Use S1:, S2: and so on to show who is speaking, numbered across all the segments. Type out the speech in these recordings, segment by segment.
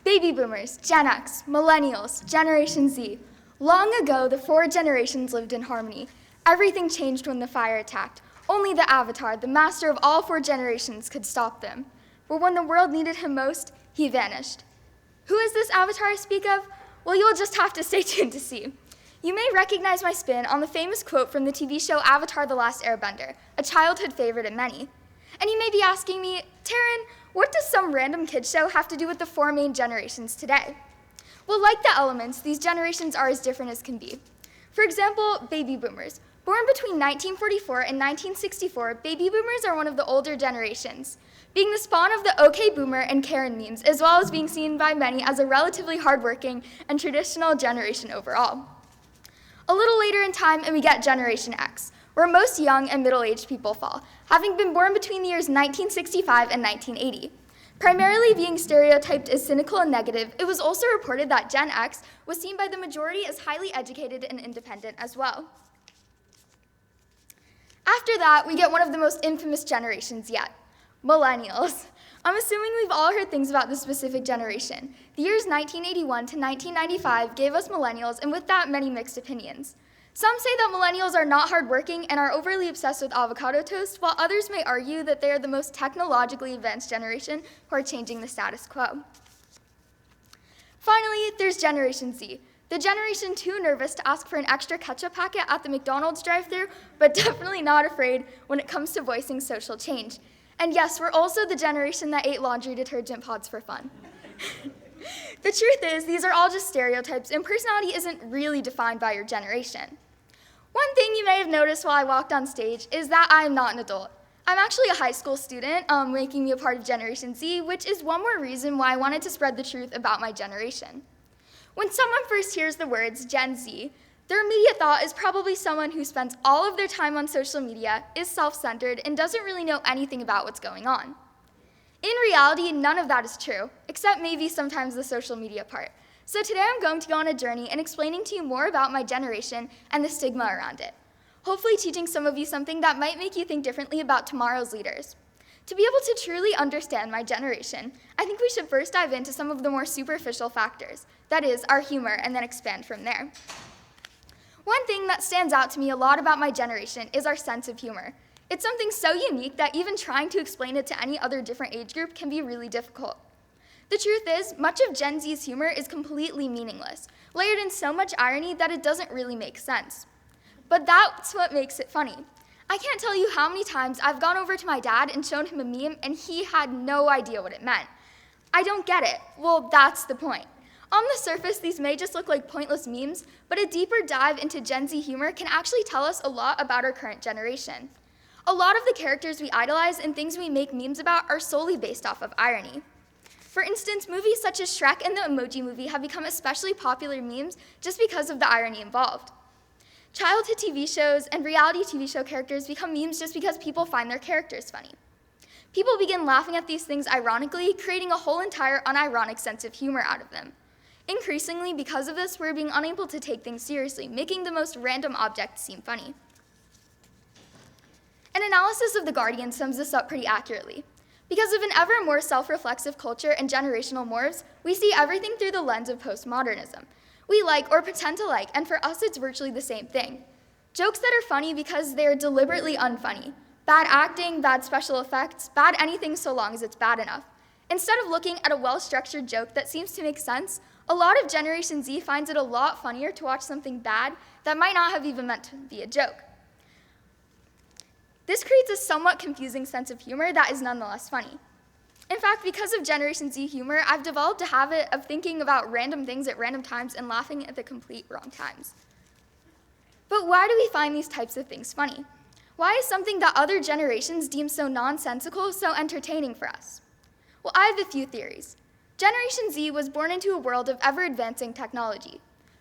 S1: Baby boomers, Gen X, millennials, Generation Z. Long ago, the four generations lived in harmony. Everything changed when the fire attacked. Only the Avatar, the master of all four generations, could stop them. But when the world needed him most, he vanished. Who is this Avatar I speak of? Well, you'll just have to stay tuned to see. You may recognize my spin on the famous quote from the TV show Avatar: The Last Airbender, a childhood favorite of many. And you may be asking me, Taryn, what does some random kid show have to do with the four main generations today? Well, like the elements, these generations are as different as can be. For example, baby boomers. Born between 1944 and 1964, baby boomers are one of the older generations, being the spawn of the OK Boomer and Karen memes, as well as being seen by many as a relatively hardworking and traditional generation overall. A little later in time, and we get Generation X, where most young and middle-aged people fall, having been born between the years 1965 and 1980. Primarily being stereotyped as cynical and negative, it was also reported that Gen X was seen by the majority as highly educated and independent as well. After that, we get one of the most infamous generations yet, millennials. I'm assuming we've all heard things about this specific generation. The years 1981 to 1995 gave us millennials, and with that, many mixed opinions. Some say that millennials are not hardworking and are overly obsessed with avocado toast, while others may argue that they are the most technologically advanced generation who are changing the status quo. Finally, there's Generation Z, the generation too nervous to ask for an extra ketchup packet at the McDonald's drive-thru, but definitely not afraid when it comes to voicing social change. And yes, we're also the generation that ate laundry detergent pods for fun. The truth is, these are all just stereotypes, and personality isn't really defined by your generation. One thing you may have noticed while I walked on stage is that I'm not an adult. I'm actually a high school student, making me a part of Generation Z, which is one more reason why I wanted to spread the truth about my generation. When someone first hears the words Gen Z, their immediate thought is probably someone who spends all of their time on social media, is self-centered, and doesn't really know anything about what's going on. In reality, none of that is true, except maybe sometimes the social media part. So today I'm going to go on a journey and explaining to you more about my generation and the stigma around it. Hopefully teaching some of you something that might make you think differently about tomorrow's leaders. To be able to truly understand my generation, I think we should first dive into some of the more superficial factors, that is, our humor, and then expand from there. One thing that stands out to me a lot about my generation is our sense of humor. It's something so unique that even trying to explain it to any other different age group can be really difficult. The truth is, much of Gen Z's humor is completely meaningless, layered in so much irony that it doesn't really make sense. But that's what makes it funny. I can't tell you how many times I've gone over to my dad and shown him a meme and he had no idea what it meant. I don't get it. Well, that's the point. On the surface, these may just look like pointless memes, but a deeper dive into Gen Z humor can actually tell us a lot about our current generation. A lot of the characters we idolize and things we make memes about are solely based off of irony. For instance, movies such as Shrek and the Emoji Movie have become especially popular memes just because of the irony involved. Childhood TV shows and reality TV show characters become memes just because people find their characters funny. People begin laughing at these things ironically, creating a whole entire unironic sense of humor out of them. Increasingly, because of this, we're being unable to take things seriously, making the most random objects seem funny. An analysis of The Guardian sums this up pretty accurately. Because of an ever more self-reflexive culture and generational morphs, we see everything through the lens of postmodernism. We like or pretend to like, and for us it's virtually the same thing. Jokes that are funny because they are deliberately unfunny. Bad acting, bad special effects, bad anything so long as it's bad enough. Instead of looking at a well-structured joke that seems to make sense, a lot of Generation Z finds it a lot funnier to watch something bad that might not have even meant to be a joke. This creates a somewhat confusing sense of humor that is nonetheless funny. In fact, because of Generation Z humor, I've developed a habit of thinking about random things at random times and laughing at the complete wrong times. But why do we find these types of things funny? Why is something that other generations deem so nonsensical so entertaining for us? Well, I have a few theories. Generation Z was born into a world of ever-advancing technology.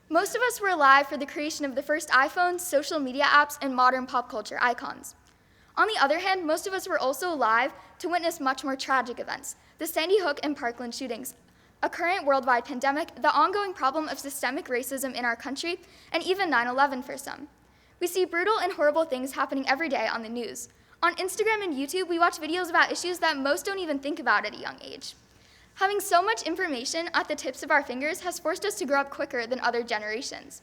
S1: Most of us were alive for the creation of the first iPhones, social media apps, and modern pop culture icons. On the other hand, most of us were also alive to witness much more tragic events, the Sandy Hook and Parkland shootings, a current worldwide pandemic, the ongoing problem of systemic racism in our country, and even 9/11 for some. We see brutal and horrible things happening every day on the news. On Instagram and YouTube, we watch videos about issues that most don't even think about at a young age. Having so much information at the tips of our fingers has forced us to grow up quicker than other generations.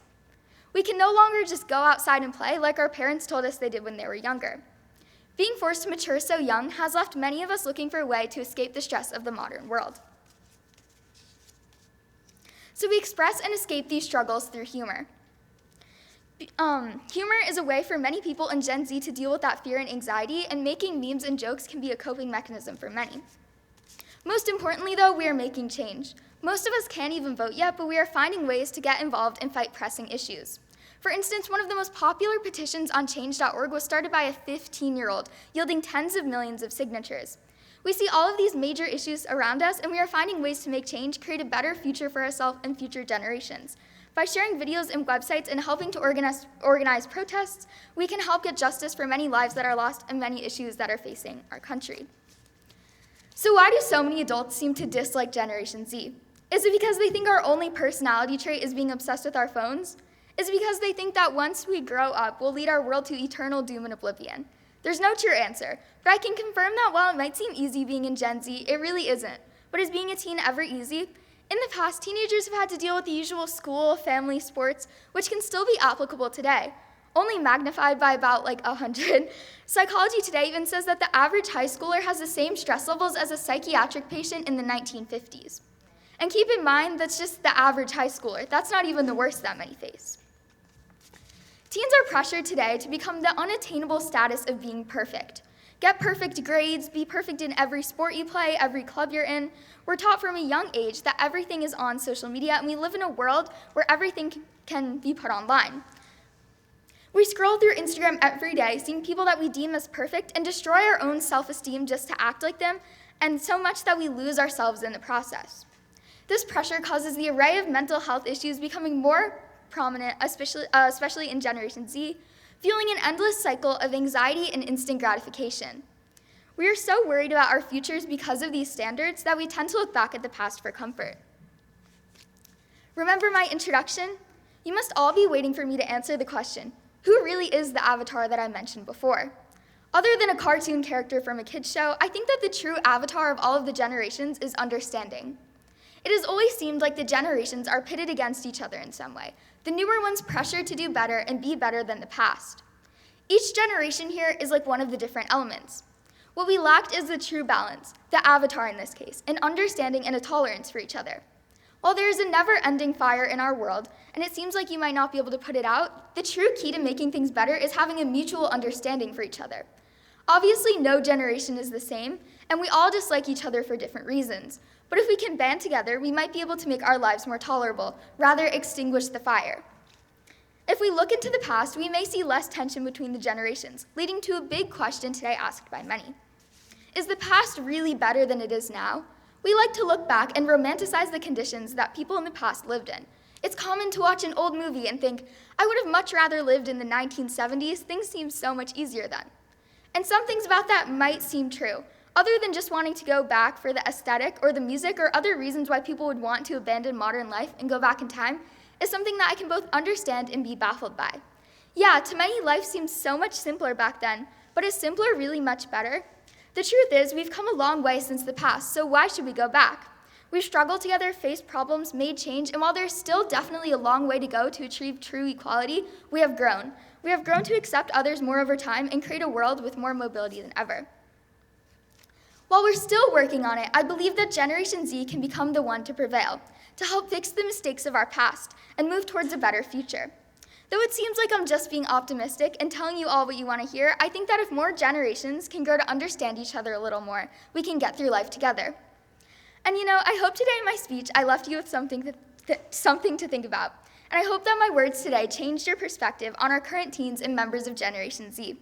S1: We can no longer just go outside and play like our parents told us they did when they were younger. Being forced to mature so young has left many of us looking for a way to escape the stress of the modern world. So we express and escape these struggles through humor. Humor is a way for many people in Gen Z to deal with that fear and anxiety, and making memes and jokes can be a coping mechanism for many. Most importantly, though, we are making change. Most of us can't even vote yet, but we are finding ways to get involved and fight pressing issues. For instance, one of the most popular petitions on change.org was started by a 15-year-old, yielding tens of millions of signatures. We see all of these major issues around us, and we are finding ways to make change, create a better future for ourselves and future generations. By sharing videos and websites and helping to organize protests, we can help get justice for many lives that are lost and many issues that are facing our country. So why do so many adults seem to dislike Generation Z? Is it because they think our only personality trait is being obsessed with our phones? Is it because they think that once we grow up, we'll lead our world to eternal doom and oblivion? There's no true answer, but I can confirm that while it might seem easy being in Gen Z, it really isn't. But is being a teen ever easy? In the past, teenagers have had to deal with the usual school, family, sports, which can still be applicable today, only magnified by about 100. Psychology Today even says that the average high schooler has the same stress levels as a psychiatric patient in the 1950s. And keep in mind, that's just the average high schooler. That's not even the worst that many face. Teens are pressured today to become the unattainable status of being perfect. Get perfect grades, be perfect in every sport you play, every club you're in. We're taught from a young age that everything is on social media, and we live in a world where everything can be put online. We scroll through Instagram every day, seeing people that we deem as perfect, and destroy our own self-esteem just to act like them, and so much that we lose ourselves in the process. This pressure causes the array of mental health issues becoming more prominent, especially in Generation Z, fueling an endless cycle of anxiety and instant gratification. We are so worried about our futures because of these standards that we tend to look back at the past for comfort. Remember my introduction? You must all be waiting for me to answer the question, who really is the avatar that I mentioned before? Other than a cartoon character from a kid's show, I think that the true avatar of all of the generations is understanding. It has always seemed like the generations are pitted against each other in some way, the newer ones pressured to do better and be better than the past. Each generation here is like one of the different elements. What we lacked is the true balance, the avatar in this case, an understanding and a tolerance for each other. While there is a never-ending fire in our world, and it seems like you might not be able to put it out, the true key to making things better is having a mutual understanding for each other. Obviously, no generation is the same, and we all dislike each other for different reasons. But if we can band together, we might be able to make our lives more tolerable, rather extinguish the fire. If we look into the past, we may see less tension between the generations, leading to a big question today asked by many. Is the past really better than it is now? We like to look back and romanticize the conditions that people in the past lived in. It's common to watch an old movie and think, I would have much rather lived in the 1970s, things seemed so much easier then. And some things about that might seem true, other than just wanting to go back for the aesthetic or the music or other reasons why people would want to abandon modern life and go back in time, is something that I can both understand and be baffled by. Yeah, to many, life seems so much simpler back then, but is simpler really much better? The truth is, we've come a long way since the past, so why should we go back? We've struggled together, faced problems, made change, and while there's still definitely a long way to go to achieve true equality, we have grown. We have grown to accept others more over time and create a world with more mobility than ever. While we're still working on it, I believe that Generation Z can become the one to prevail, to help fix the mistakes of our past and move towards a better future. Though it seems like I'm just being optimistic and telling you all what you want to hear, I think that if more generations can grow to understand each other a little more, we can get through life together. And I hope today in my speech I left you with something to think about. And I hope that my words today changed your perspective on our current teens and members of Generation Z.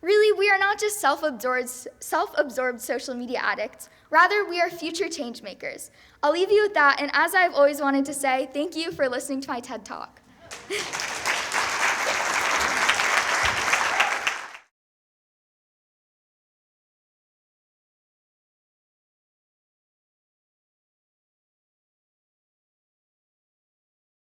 S1: Really, we are not just self-absorbed social media addicts. Rather, we are future change makers. I'll leave you with that, and as I've always wanted to say, thank you for listening to my TED Talk.